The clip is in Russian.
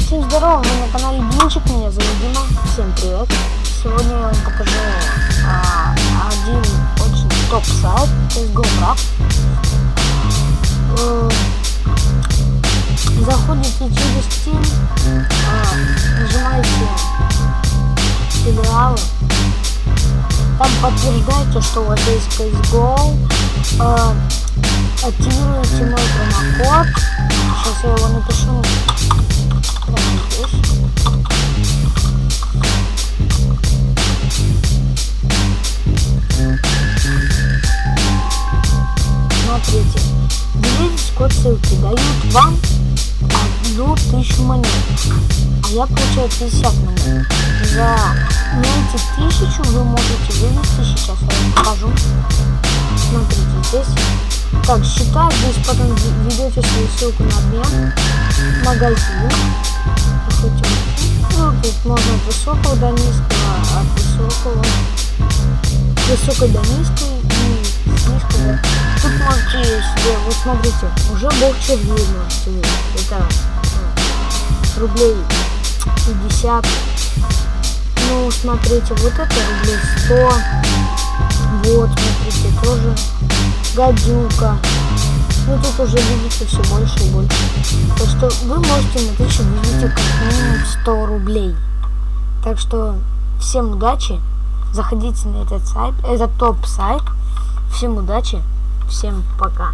Всем здорово, вы на канале Димчик, меня зовут Дима. Всем привет. Сегодня я вам покажу один очень топ сайт CSGO Wrapped. Заходите через Steam, нажимаете филиалы, там подтверждаете, что у вас есть CSGO, активируйте мой промокод. Сейчас я его напишу прямо здесь. Смотрите, видите, код ссылки дают вам 1000 монет, а я получаю 50 монет. За эти 1000 вы можете вывести, сейчас я вам покажу. Смотрите, здесь так, считаю, здесь потом ведете свою ссылку на обмен, магазин, ну, тут можно от высокого до низкого, от высокой до низкой и с низкой до... Тут можете себе, вот смотрите, уже бог червей можете видеть, это рублей 50, ну смотрите, вот это рублей 100, вот смотрите, тоже гадюка. Ну тут уже видите все больше и больше. Так что вы можете на 1000 видите как минимум 100 рублей. Так что всем удачи. Заходите на этот сайт. Это топ сайт. Всем удачи. Всем пока.